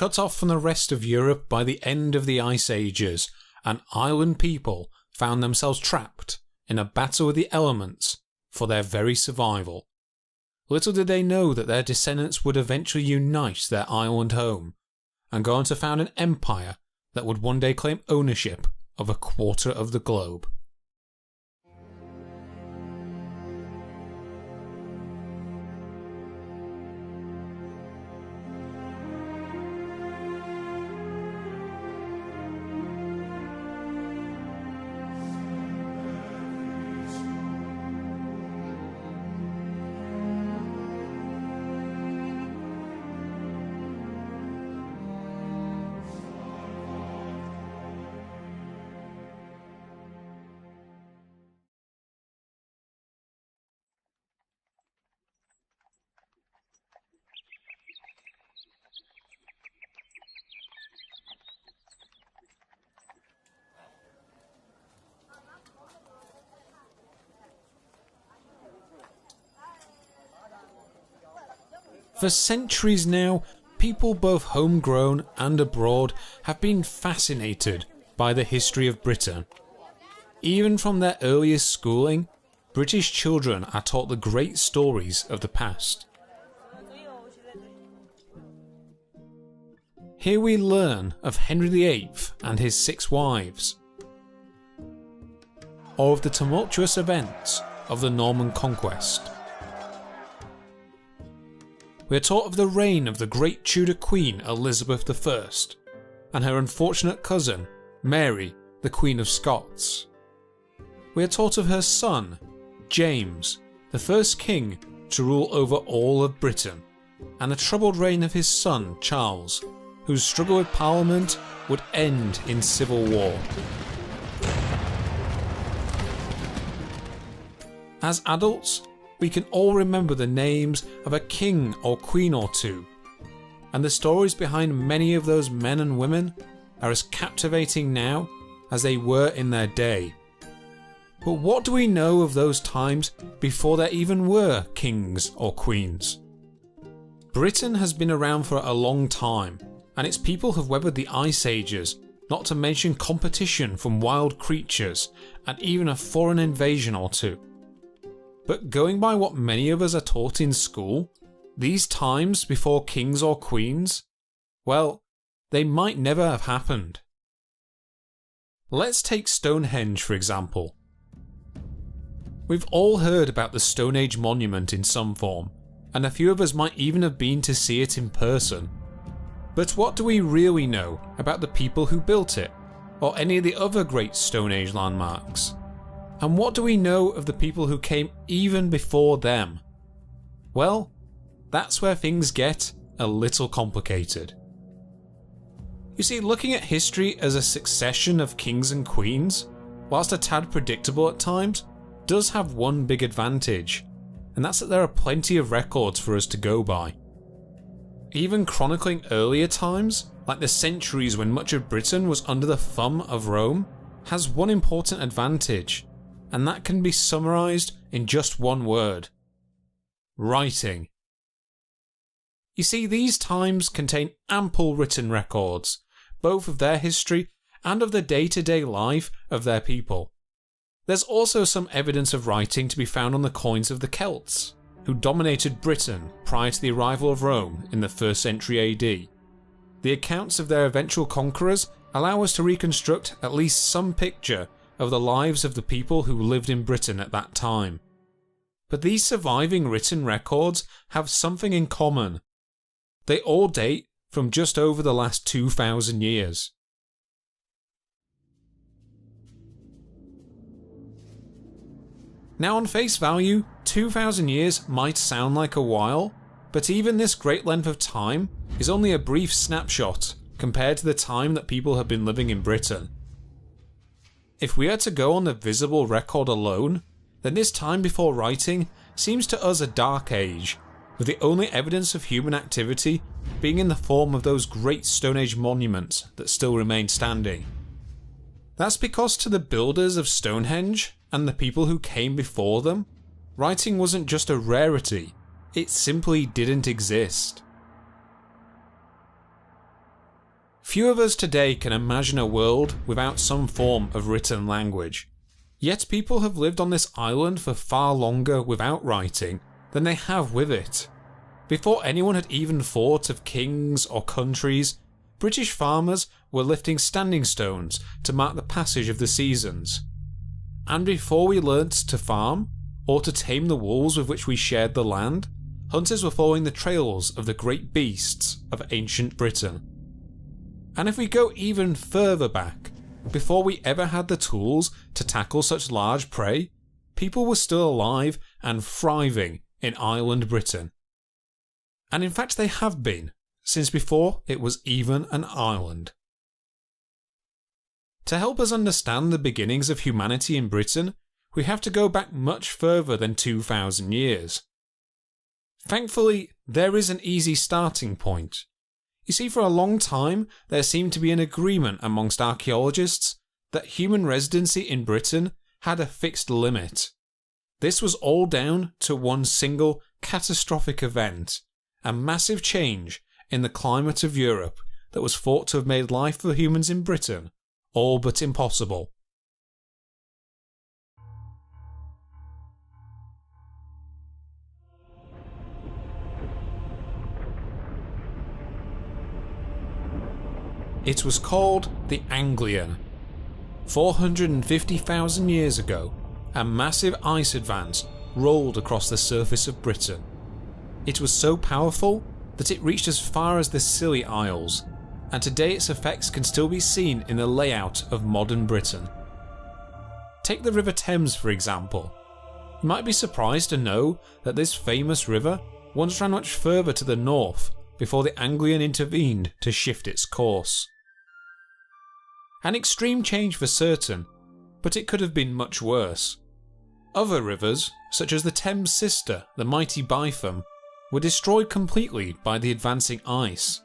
cut off from the rest of Europe by the end of the Ice Ages, and island people found themselves trapped in a battle with the elements for their very survival. Little did they know that their descendants would eventually unite their island home and go on to found an empire that would one day claim ownership of a quarter of the globe. For centuries now, people both homegrown and abroad have been fascinated by the history of Britain. Even from their earliest schooling, British children are taught the great stories of the past. Here we learn of Henry VIII and his 6 wives, or of the tumultuous events of the Norman Conquest. We are taught of the reign of the great Tudor Queen Elizabeth I and her unfortunate cousin Mary, the Queen of Scots. We are taught of her son James, the first king to rule over all of Britain, and the troubled reign of his son Charles, whose struggle with Parliament would end in civil war. As adults, we can all remember the names of a king or queen or two, and the stories behind many of those men and women are as captivating now as they were in their day. But what do we know of those times before there even were kings or queens? Britain has been around for a long time, and its people have weathered the Ice Ages, not to mention competition from wild creatures and even a foreign invasion or two. But going by what many of us are taught in school, these times before kings or queens, well, they might never have happened. Let's take Stonehenge for example. We've all heard about the Stone Age monument in some form, and a few of us might even have been to see it in person. But what do we really know about the people who built it, or any of the other great Stone Age landmarks? And what do we know of the people who came even before them? Well, that's where things get a little complicated. You see, looking at history as a succession of kings and queens, whilst a tad predictable at times, does have one big advantage, and that's that there are plenty of records for us to go by. Even chronicling earlier times, like the centuries when much of Britain was under the thumb of Rome, has one important advantage, and that can be summarised in just one word: writing. You see, these times contain ample written records, both of their history and of the day-to-day life of their people. There's also some evidence of writing to be found on the coins of the Celts, who dominated Britain prior to the arrival of Rome in the 1st century AD. The accounts of their eventual conquerors allow us to reconstruct at least some picture of the lives of the people who lived in Britain at that time. But these surviving written records have something in common. They all date from just over the last 2,000 years. Now on face value, 2,000 years might sound like a while, but even this great length of time is only a brief snapshot compared to the time that people have been living in Britain. If we are to go on the visible record alone, then this time before writing seems to us a dark age, with the only evidence of human activity being in the form of those great Stone Age monuments that still remain standing. That's because to the builders of Stonehenge and the people who came before them, writing wasn't just a rarity, it simply didn't exist. Few of us today can imagine a world without some form of written language. Yet people have lived on this island for far longer without writing than they have with it. Before anyone had even thought of kings or countries, British farmers were lifting standing stones to mark the passage of the seasons. And before we learnt to farm, or to tame the wolves with which we shared the land, hunters were following the trails of the great beasts of ancient Britain. And if we go even further back, before we ever had the tools to tackle such large prey, people were still alive and thriving in island Britain. And in fact they have been, since before it was even an island. To help us understand the beginnings of humanity in Britain, we have to go back much further than 2,000 years. Thankfully, there is an easy starting point. You see, for a long time there seemed to be an agreement amongst archaeologists that human residency in Britain had a fixed limit. This was all down to one single catastrophic event, a massive change in the climate of Europe that was thought to have made life for humans in Britain all but impossible. It was called the Anglian. 450,000 years ago, a massive ice advance rolled across the surface of Britain. It was so powerful that it reached as far as the Scilly Isles, and today its effects can still be seen in the layout of modern Britain. Take the River Thames for example. You might be surprised to know that this famous river once ran much further to the north before the Anglian intervened to shift its course. An extreme change for certain, but it could have been much worse. Other rivers, such as the Thames sister, the mighty Beitham, were destroyed completely by the advancing ice.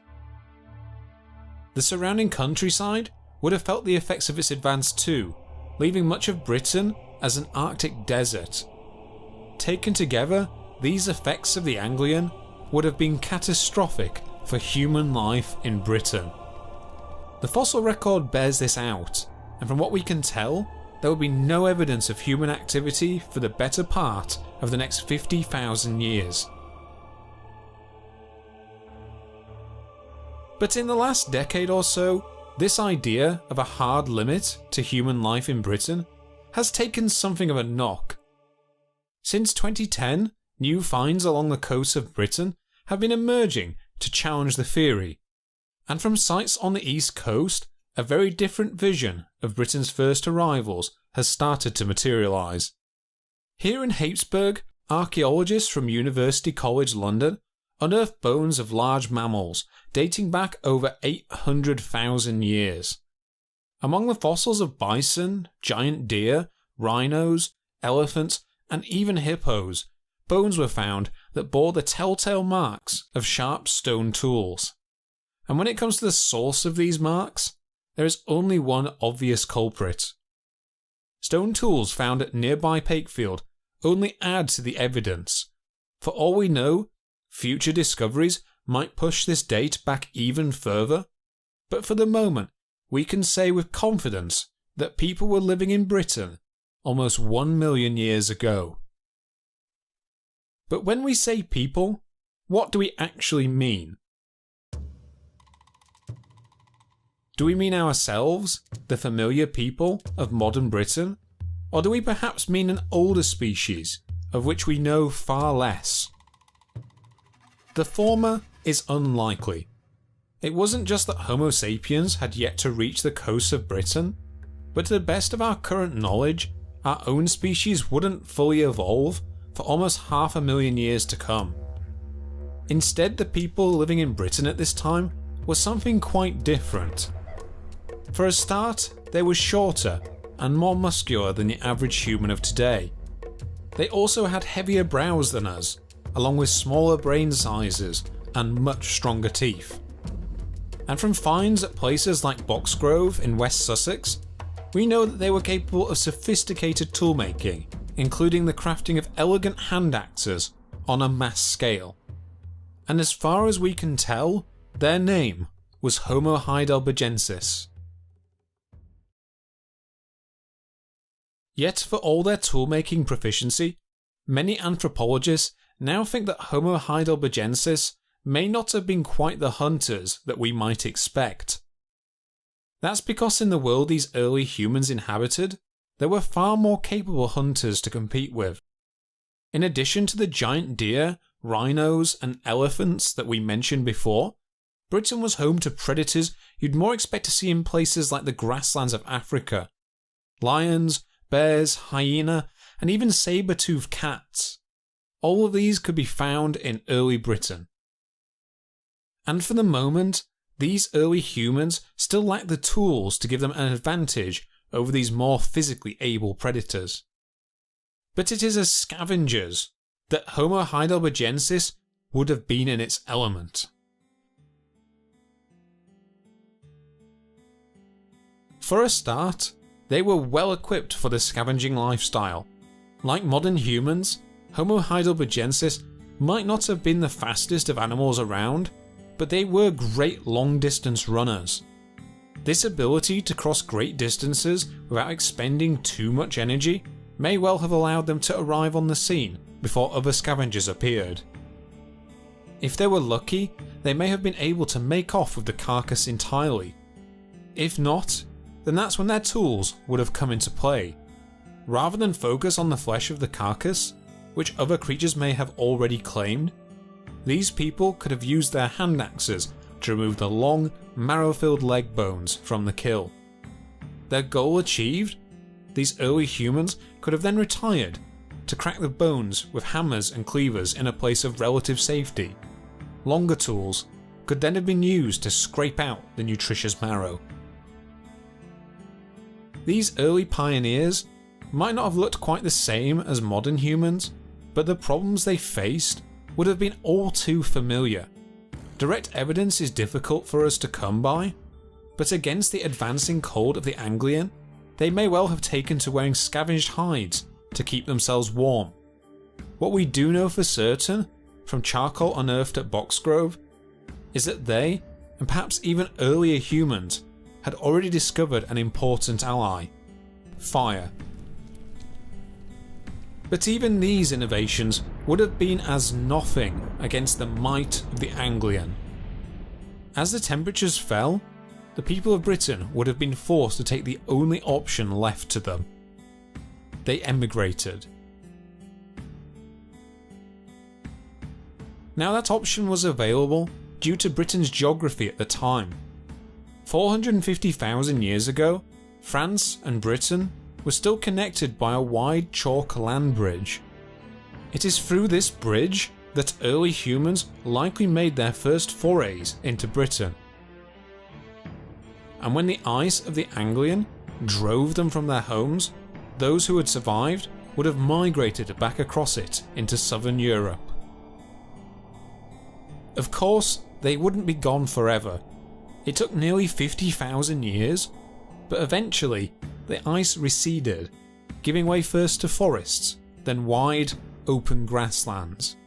The surrounding countryside would have felt the effects of its advance too, leaving much of Britain as an Arctic desert. Taken together, these effects of the Anglian would have been catastrophic for human life in Britain. The fossil record bears this out, and from what we can tell, there will be no evidence of human activity for the better part of the next 50,000 years. But in the last decade or so, this idea of a hard limit to human life in Britain has taken something of a knock. Since 2010, new finds along the coast of Britain have been emerging to challenge the theory, and from sites on the east coast, a very different vision of Britain's first arrivals has started to materialise. Here in Hapesburgh, archaeologists from University College London unearthed bones of large mammals dating back over 800,000 years. Among the fossils of bison, giant deer, rhinos, elephants, and even hippos, bones were found that bore the telltale marks of sharp stone tools. And when it comes to the source of these marks, there is only one obvious culprit. Stone tools found at nearby Pakefield only add to the evidence. For all we know, future discoveries might push this date back even further, but for the moment we can say with confidence that people were living in Britain almost 1 million years ago. But when we say people, what do we actually mean? Do we mean ourselves, the familiar people of modern Britain? Or do we perhaps mean an older species, of which we know far less? The former is unlikely. It wasn't just that Homo sapiens had yet to reach the coast of Britain, but to the best of our current knowledge, our own species wouldn't fully evolve for almost 500,000 years to come. Instead, the people living in Britain at this time were something quite different. For a start, they were shorter and more muscular than the average human of today. They also had heavier brows than us, along with smaller brain sizes and much stronger teeth. And from finds at places like Boxgrove in West Sussex, we know that they were capable of sophisticated toolmaking, including the crafting of elegant hand axes on a mass scale. And as far as we can tell, their name was Homo heidelbergensis. Yet for all their tool-making proficiency, many anthropologists now think that Homo heidelbergensis may not have been quite the hunters that we might expect. That's because in the world these early humans inhabited, there were far more capable hunters to compete with. In addition to the giant deer, rhinos, and elephants that we mentioned before, Britain was home to predators you'd more expect to see in places like the grasslands of Africa. Lions, bears, hyena, and even saber-toothed cats. All of these could be found in early Britain. And for the moment, these early humans still lack the tools to give them an advantage over these more physically able predators. But it is as scavengers that Homo heidelbergensis would have been in its element. For a start, they were well equipped for the scavenging lifestyle. Like modern humans, Homo heidelbergensis might not have been the fastest of animals around, but they were great long-distance runners. This ability to cross great distances without expending too much energy may well have allowed them to arrive on the scene before other scavengers appeared. If they were lucky, they may have been able to make off with the carcass entirely. If not, then that's when their tools would have come into play. Rather than focus on the flesh of the carcass, which other creatures may have already claimed, these people could have used their hand axes to remove the long, marrow-filled leg bones from the kill. Their goal achieved, these early humans could have then retired to crack the bones with hammers and cleavers in a place of relative safety. Longer tools could then have been used to scrape out the nutritious marrow. These early pioneers might not have looked quite the same as modern humans, but the problems they faced would have been all too familiar. Direct evidence is difficult for us to come by, but against the advancing cold of the Anglian, they may well have taken to wearing scavenged hides to keep themselves warm. What we do know for certain, from charcoal unearthed at Boxgrove, is that they, and perhaps even earlier humans, had already discovered an important ally: fire. But even these innovations would have been as nothing against the might of the Anglian. As the temperatures fell, the people of Britain would have been forced to take the only option left to them. They emigrated. Now that option was available due to Britain's geography at the time. 450,000 years ago, France and Britain were still connected by a wide chalk land bridge. It is through this bridge that early humans likely made their first forays into Britain. And when the ice of the Anglian drove them from their homes, those who had survived would have migrated back across it into southern Europe. Of course, they wouldn't be gone forever. It took nearly 50,000 years, but eventually the ice receded, giving way first to forests, then wide, open grasslands.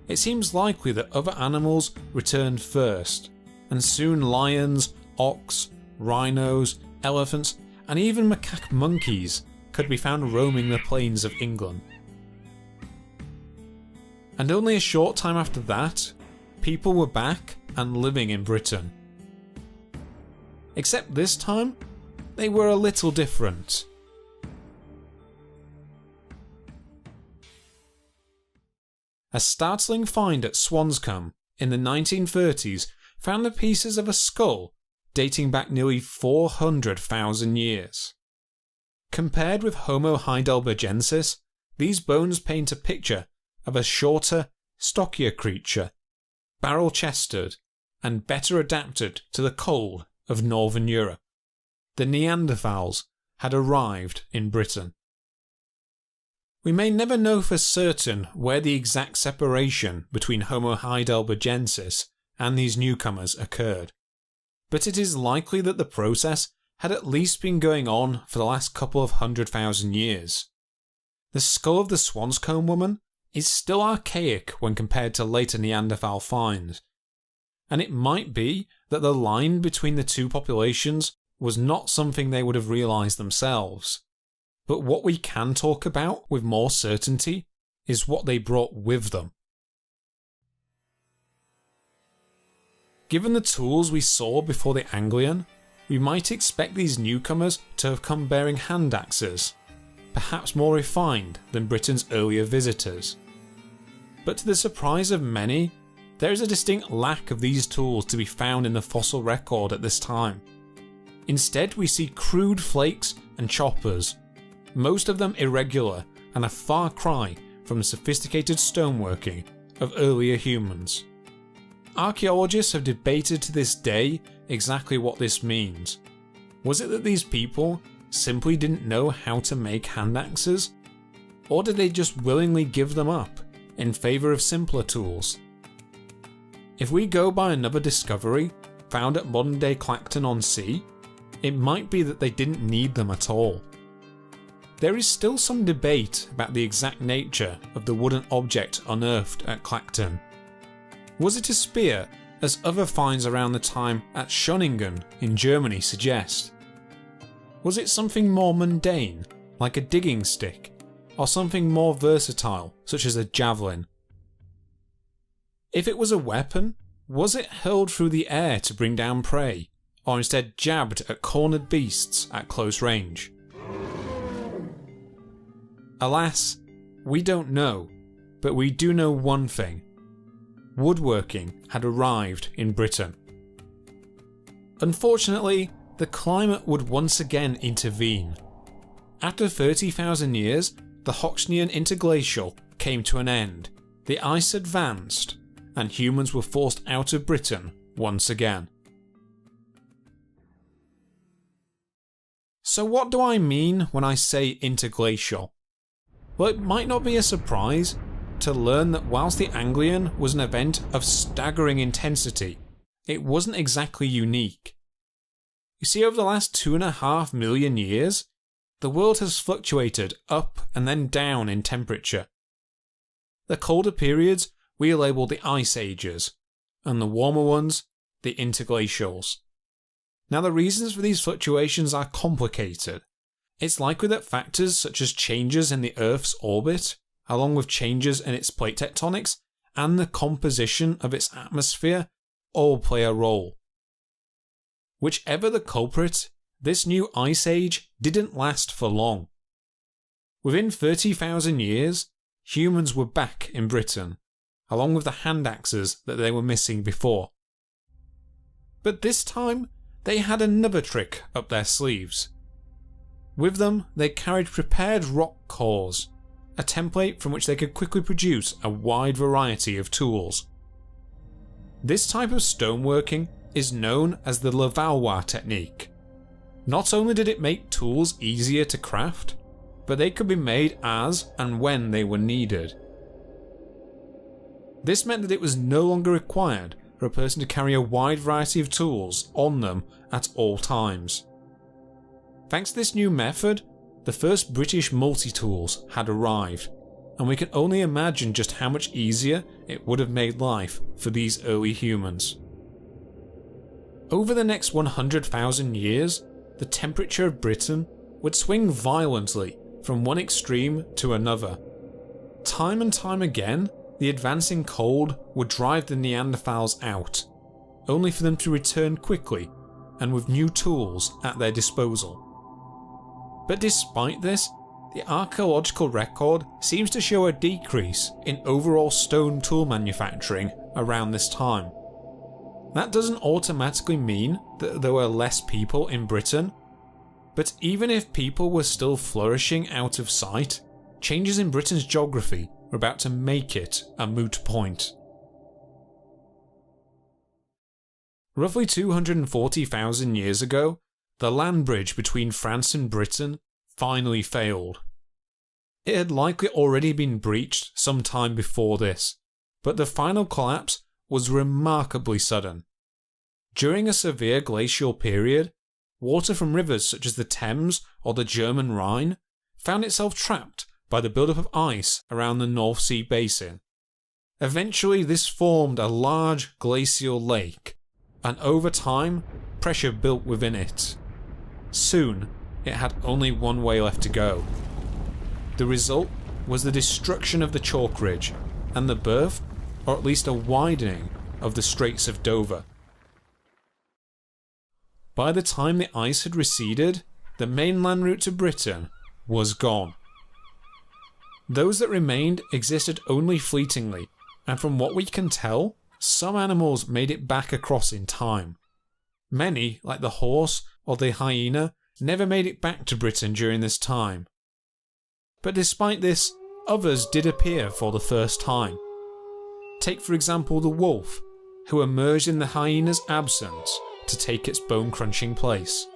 It seems likely that other animals returned first, and soon lions, ox, rhinos, elephants, and even macaque monkeys could be found roaming the plains of England. And only a short time after that, people were back and living in Britain. Except this time, they were a little different. A startling find at Swanscombe in the 1930s found the pieces of a skull dating back nearly 400,000 years. Compared with Homo heidelbergensis, these bones paint a picture of a shorter, stockier creature, barrel-chested, and better adapted to the cold of northern Europe. The Neanderthals had arrived in Britain. We may never know for certain where the exact separation between Homo heidelbergensis and these newcomers occurred, but it is likely that the process had at least been going on for the last couple of 100,000 years. The skull of the Swanscombe woman is still archaic when compared to later Neanderthal finds, and it might be that the line between the two populations was not something they would have realised themselves. But what we can talk about with more certainty is what they brought with them. Given the tools we saw before the Anglian, we might expect these newcomers to have come bearing hand axes, perhaps more refined than Britain's earlier visitors. But to the surprise of many, there is a distinct lack of these tools to be found in the fossil record at this time. Instead, we see crude flakes and choppers, most of them irregular and a far cry from the sophisticated stoneworking of earlier humans. Archaeologists have debated to this day exactly what this means. Was it that these people simply didn't know how to make hand axes? Or did they just willingly give them up in favour of simpler tools? If we go by another discovery found at modern day Clacton-on-Sea, it might be that they didn't need them at all. There is still some debate about the exact nature of the wooden object unearthed at Clacton. Was it a spear, as other finds around the time at Schöningen in Germany suggest? Was it something more mundane, like a digging stick, or something more versatile, such as a javelin? If it was a weapon, was it hurled through the air to bring down prey, or instead jabbed at cornered beasts at close range? Alas, we don't know, but we do know one thing. Woodworking had arrived in Britain. Unfortunately, the climate would once again intervene. After 30,000 years, the Hochsteinian interglacial came to an end, the ice advanced, and humans were forced out of Britain once again. So what do I mean when I say interglacial? Well, it might not be a surprise to learn that whilst the Anglian was an event of staggering intensity, it wasn't exactly unique. You see, over the last 2.5 million years, the world has fluctuated up and then down in temperature. The colder periods we label the Ice Ages, and the warmer ones the interglacials. Now, the reasons for these fluctuations are complicated. It's likely that factors such as changes in the Earth's orbit, along with changes in its plate tectonics and the composition of its atmosphere, all play a role. Whichever the culprit, this new ice age didn't last for long. Within 30,000 years, humans were back in Britain, along with the hand axes that they were missing before. But this time, they had another trick up their sleeves. With them, they carried prepared rock cores, a template from which they could quickly produce a wide variety of tools. This type of stoneworking is known as the Levallois technique. Not only did it make tools easier to craft, but they could be made as and when they were needed. This meant that it was no longer required for a person to carry a wide variety of tools on them at all times. Thanks to this new method, the first British multi-tools had arrived, and we can only imagine just how much easier it would have made life for these early humans. Over the next 100,000 years, the temperature of Britain would swing violently from one extreme to another. Time and time again, the advancing cold would drive the Neanderthals out, only for them to return quickly and with new tools at their disposal. But despite this, the archaeological record seems to show a decrease in overall stone tool manufacturing around this time. That doesn't automatically mean that there were less people in Britain, but even if people were still flourishing out of sight, changes in Britain's geography were about to make it a moot point. Roughly 240,000 years ago, the land bridge between France and Britain finally failed. It had likely already been breached some time before this, but the final collapse was remarkably sudden. During a severe glacial period, water from rivers such as the Thames or the German Rhine found itself trapped by the buildup of ice around the North Sea basin. Eventually this formed a large glacial lake, and over time, pressure built within it. Soon, it had only one way left to go. The result was the destruction of the chalk ridge, and the birth, or at least a widening, of the Straits of Dover. By the time the ice had receded, the mainland route to Britain was gone. Those that remained existed only fleetingly, and from what we can tell, some animals made it back across in time. Many, like the horse or the hyena, never made it back to Britain during this time. But despite this, others did appear for the first time. Take for example the wolf, who emerged in the hyena's absence to take its bone-crunching place.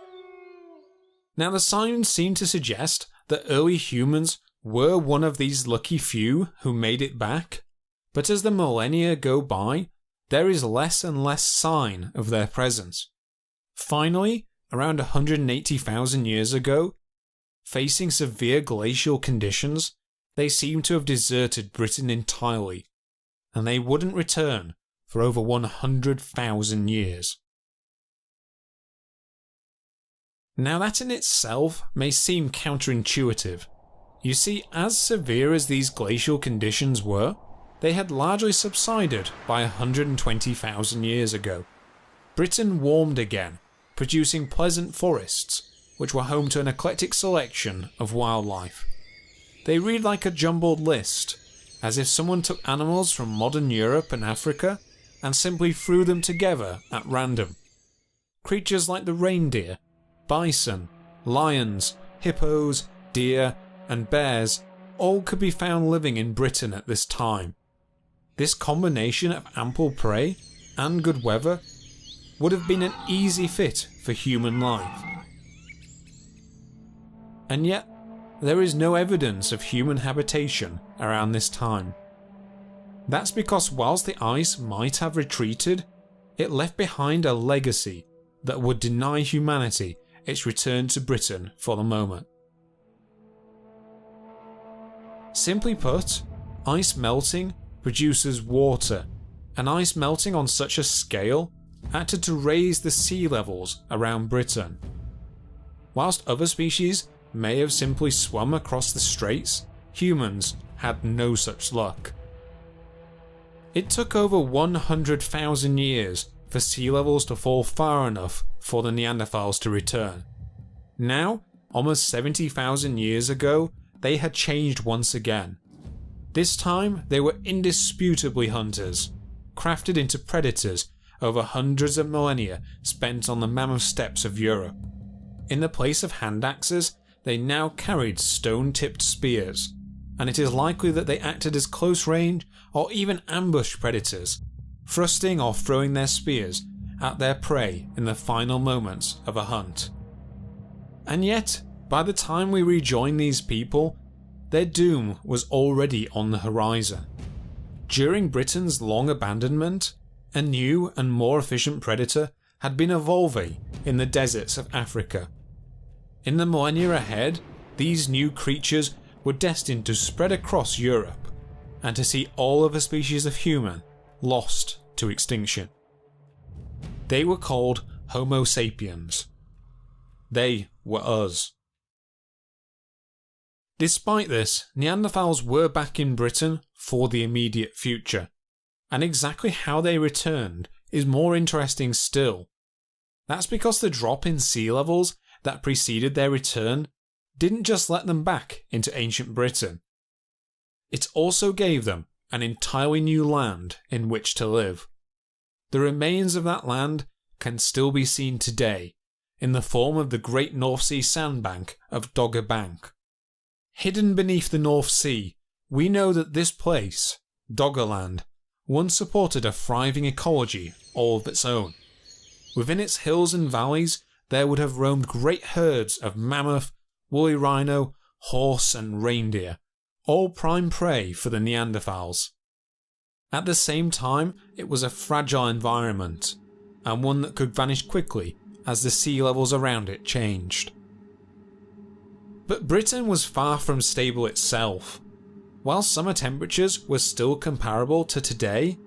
Now the signs seem to suggest that early humans were one of these lucky few who made it back, but as the millennia go by, there is less and less sign of their presence. Finally, around 180,000 years ago, facing severe glacial conditions, they seem to have deserted Britain entirely, and they wouldn't return for over 100,000 years. Now that in itself may seem counterintuitive. You see, as severe as these glacial conditions were, they had largely subsided by 120,000 years ago. Britain warmed again, producing pleasant forests, which were home to an eclectic selection of wildlife. They read like a jumbled list, as if someone took animals from modern Europe and Africa and simply threw them together at random. Creatures like the reindeer, bison, lions, hippos, deer, and bears all could be found living in Britain at this time. This combination of ample prey and good weather would have been an easy fit for human life. And yet, there is no evidence of human habitation around this time. That's because whilst the ice might have retreated, it left behind a legacy that would deny humanity its return to Britain for the moment. Simply put, ice melting produces water, and ice melting on such a scale acted to raise the sea levels around Britain. Whilst other species may have simply swum across the straits, humans had no such luck. It took over 100,000 years for sea levels to fall far enough for the Neanderthals to return. Now, almost 70,000 years ago, they had changed once again. This time, they were indisputably hunters, crafted into predators over hundreds of millennia spent on the mammoth steppes of Europe. In the place of hand axes, they now carried stone-tipped spears, and it is likely that they acted as close-range or even ambush predators, thrusting or throwing their spears at their prey in the final moments of a hunt. And yet, by the time we rejoin these people, their doom was already on the horizon. During Britain's long abandonment, a new and more efficient predator had been evolving in the deserts of Africa. In the millennia ahead, these new creatures were destined to spread across Europe, and to see all other species of human lost to extinction. They were called Homo sapiens. They were us. Despite this, Neanderthals were back in Britain for the immediate future, and exactly how they returned is more interesting still. That's because the drop in sea levels that preceded their return didn't just let them back into ancient Britain. It also gave them an entirely new land in which to live. The remains of that land can still be seen today in the form of the Great North Sea sandbank of Dogger Bank. Hidden beneath the North Sea, we know that this place, Doggerland, once supported a thriving ecology all of its own. Within its hills and valleys, there would have roamed great herds of mammoth, woolly rhino, horse and reindeer, all prime prey for the Neanderthals. At the same time, it was a fragile environment, and one that could vanish quickly as the sea levels around it changed. But Britain was far from stable itself. While summer temperatures were still comparable to today,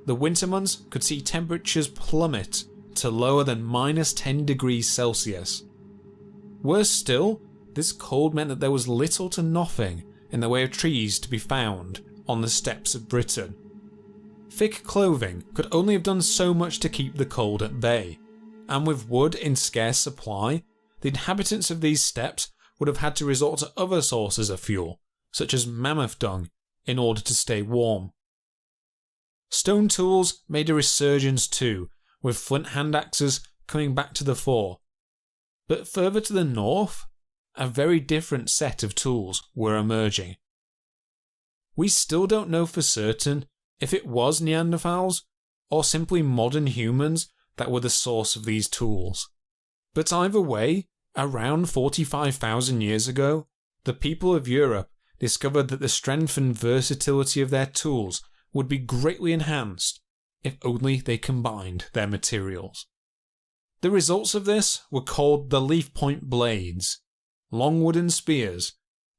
the winter months could see temperatures plummet to lower than -10 degrees Celsius. Worse still, this cold meant that there was little to nothing in the way of trees to be found on the steppes of Britain. Thick clothing could only have done so much to keep the cold at bay, and with wood in scarce supply, the inhabitants of these steppes would have had to resort to other sources of fuel, such as mammoth dung, in order to stay warm. Stone tools made a resurgence too, with flint hand axes coming back to the fore. But further to the north, a very different set of tools were emerging. We still don't know for certain if it was Neanderthals or simply modern humans that were the source of these tools. But either way, around 45,000 years ago, the people of Europe discovered that the strength and versatility of their tools would be greatly enhanced if only they combined their materials. The results of this were called the leaf point blades, long wooden spears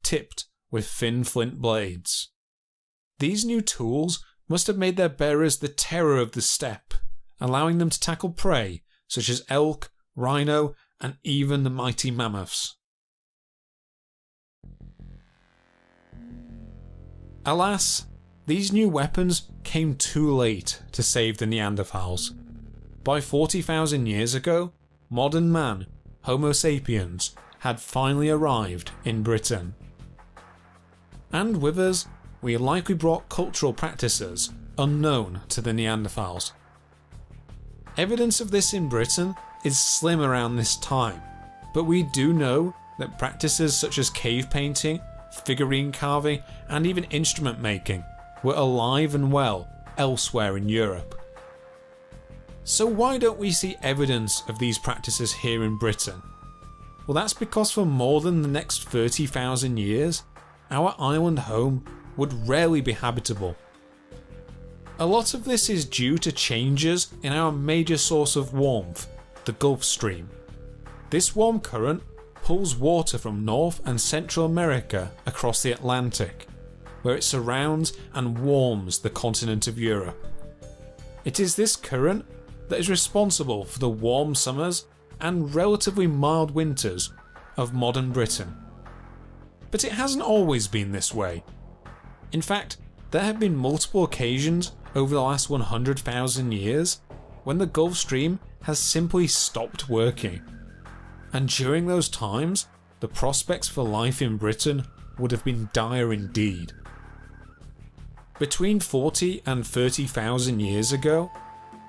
tipped with thin flint blades. These new tools must have made their bearers the terror of the steppe, allowing them to tackle prey such as elk, rhino, and even the mighty mammoths. Alas, these new weapons came too late to save the Neanderthals. By 40,000 years ago, modern man, Homo sapiens, had finally arrived in Britain. And with us, we likely brought cultural practices unknown to the Neanderthals. Evidence of this in Britain is slim around this time, but we do know that practices such as cave painting, figurine carving, and even instrument making were alive and well elsewhere in Europe. So why don't we see evidence of these practices here in Britain? Well, that's because for more than the next 30,000 years, our island home would rarely be habitable. A lot of this is due to changes in our major source of warmth, the Gulf Stream. This warm current pulls water from North and Central America across the Atlantic, where it surrounds and warms the continent of Europe. It is this current that is responsible for the warm summers and relatively mild winters of modern Britain. But it hasn't always been this way. In fact, there have been multiple occasions over the last 100,000 years when the Gulf Stream has simply stopped working. And during those times, the prospects for life in Britain would have been dire indeed. Between 40 and 30,000 years ago,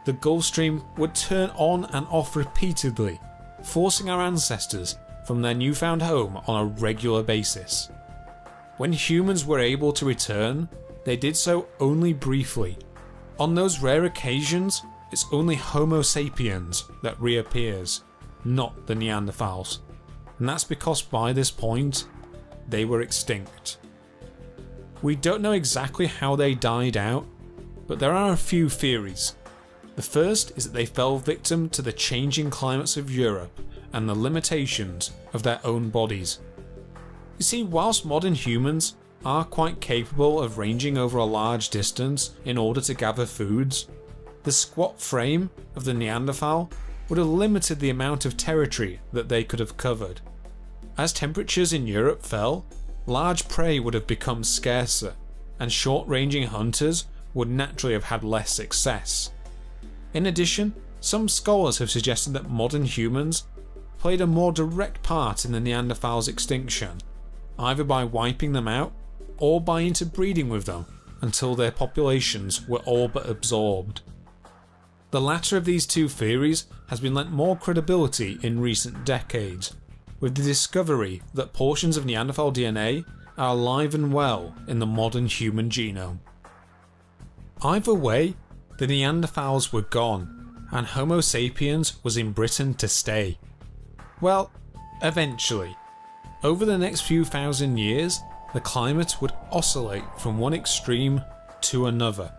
the Gulf Stream would turn on and off repeatedly, forcing our ancestors from their newfound home on a regular basis. When humans were able to return, they did so only briefly. On those rare occasions, it's only Homo sapiens that reappears, not the Neanderthals. And that's because by this point, they were extinct. We don't know exactly how they died out, but there are a few theories. The first is that they fell victim to the changing climates of Europe and the limitations of their own bodies. You see, whilst modern humans are quite capable of ranging over a large distance in order to gather foods, the squat frame of the Neanderthal would have limited the amount of territory that they could have covered. As temperatures in Europe fell, large prey would have become scarcer, and short-ranging hunters would naturally have had less success. In addition, some scholars have suggested that modern humans played a more direct part in the Neanderthals' extinction, either by wiping them out or by interbreeding with them until their populations were all but absorbed. The latter of these two theories has been lent more credibility in recent decades, with the discovery that portions of Neanderthal DNA are alive and well in the modern human genome. Either way, the Neanderthals were gone, and Homo sapiens was in Britain to stay. Well, eventually. Over the next few thousand years, the climate would oscillate from one extreme to another.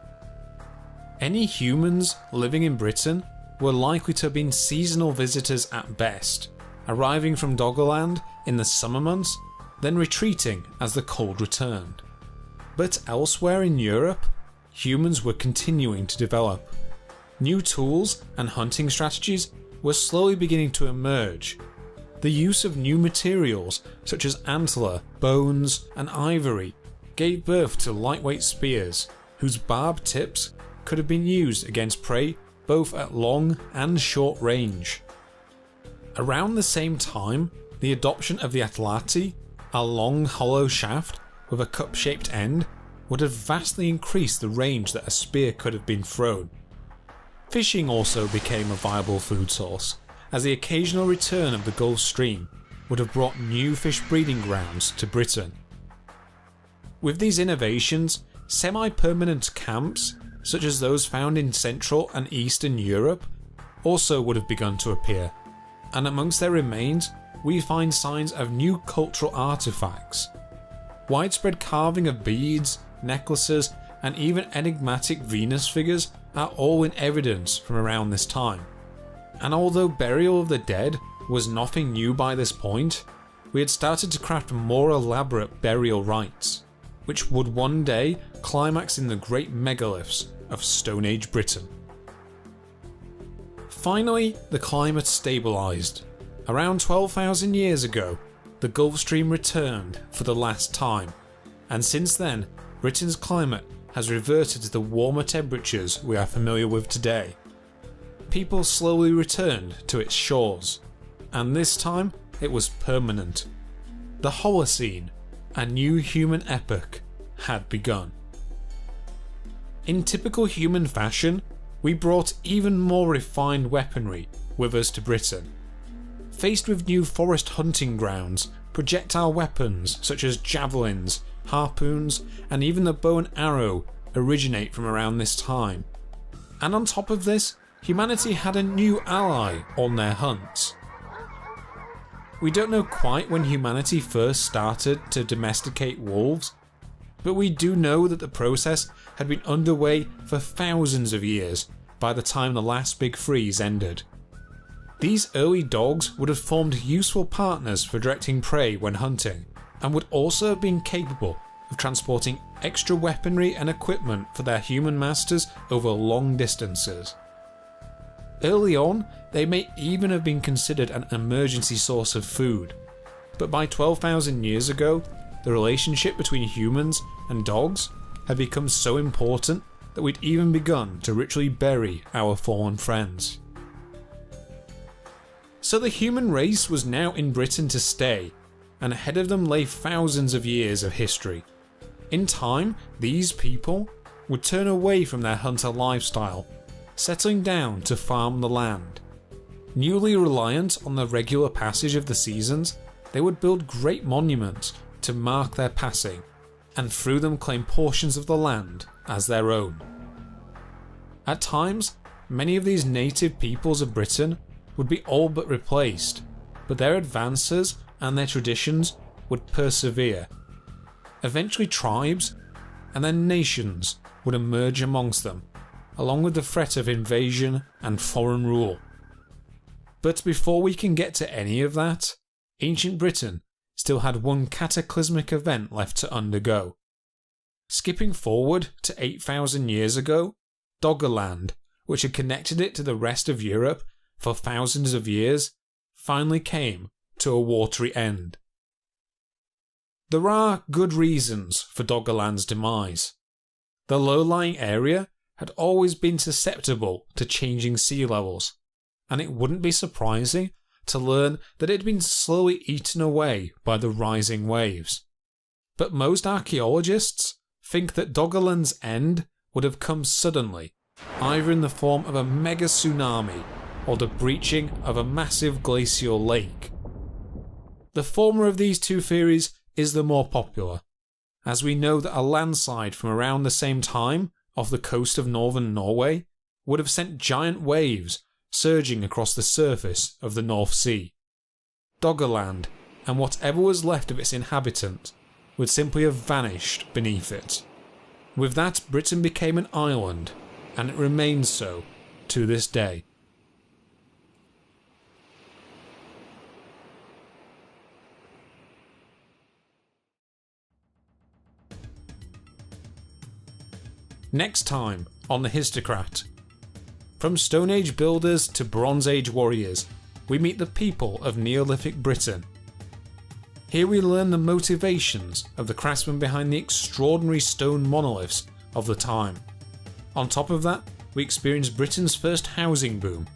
Any humans living in Britain were likely to have been seasonal visitors at best, arriving from Doggerland in the summer months, then retreating as the cold returned. But elsewhere in Europe, humans were continuing to develop. New tools and hunting strategies were slowly beginning to emerge. The use of new materials such as antler, bones, and ivory gave birth to lightweight spears, whose barbed tips could have been used against prey both at long and short range. Around the same time, the adoption of the atlati, a long hollow shaft with a cup-shaped end, would have vastly increased the range that a spear could have been thrown. Fishing also became a viable food source, as the occasional return of the Gulf Stream would have brought new fish breeding grounds to Britain. With these innovations, semi-permanent camps, such as those found in Central and Eastern Europe, also would have begun to appear, and amongst their remains we find signs of new cultural artifacts. Widespread carving of beads, necklaces, and even enigmatic Venus figures are all in evidence from around this time. And although burial of the dead was nothing new by this point, we had started to craft more elaborate burial rites, which would one day climax in the great megaliths of Stone Age Britain. Finally, the climate stabilised. Around 12,000 years ago, the Gulf Stream returned for the last time, and since then, Britain's climate has reverted to the warmer temperatures we are familiar with today. People slowly returned to its shores, and this time it was permanent. The Holocene, a new human epoch, had begun. In typical human fashion, we brought even more refined weaponry with us to Britain. Faced with new forest hunting grounds, projectile weapons such as javelins, harpoons, and even the bow and arrow originate from around this time. And on top of this, humanity had a new ally on their hunts. We don't know quite when humanity first started to domesticate wolves, but we do know that the process had been underway for thousands of years by the time the last big freeze ended. These early dogs would have formed useful partners for directing prey when hunting, and would also have been capable of transporting extra weaponry and equipment for their human masters over long distances. Early on, they may even have been considered an emergency source of food, but by 12,000 years ago, the relationship between humans and dogs had become so important that we'd even begun to ritually bury our fallen friends. So the human race was now in Britain to stay, and ahead of them lay thousands of years of history. In time, these people would turn away from their hunter lifestyle, settling down to farm the land. Newly reliant on the regular passage of the seasons, they would build great monuments to mark their passing, and through them claim portions of the land as their own. At times, many of these native peoples of Britain would be all but replaced, but their advances and their traditions would persevere. Eventually tribes and then nations would emerge amongst them, along with the threat of invasion and foreign rule. But before we can get to any of that, ancient Britain still had one cataclysmic event left to undergo. Skipping forward to 8,000 years ago, Doggerland, which had connected it to the rest of Europe for thousands of years, finally came to a watery end. There are good reasons for Doggerland's demise. The low-lying area had always been susceptible to changing sea levels, and it wouldn't be surprising to learn that it had been slowly eaten away by the rising waves. But most archaeologists think that Doggerland's end would have come suddenly, either in the form of a mega tsunami or the breaching of a massive glacial lake. The former of these two theories is the more popular, as we know that a landslide from around the same time off the coast of northern Norway would have sent giant waves surging across the surface of the North Sea. Doggerland, and whatever was left of its inhabitants, would simply have vanished beneath it. With that, Britain became an island, and it remains so to this day. Next time on the Histocrat. From Stone Age builders to Bronze Age warriors, we meet the people of Neolithic Britain. Here we learn the motivations of the craftsmen behind the extraordinary stone monoliths of the time. On top of that, we experience Britain's first housing boom,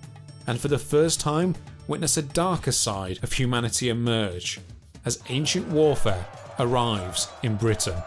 and for the first time witness a darker side of humanity emerge, as ancient warfare arrives in Britain.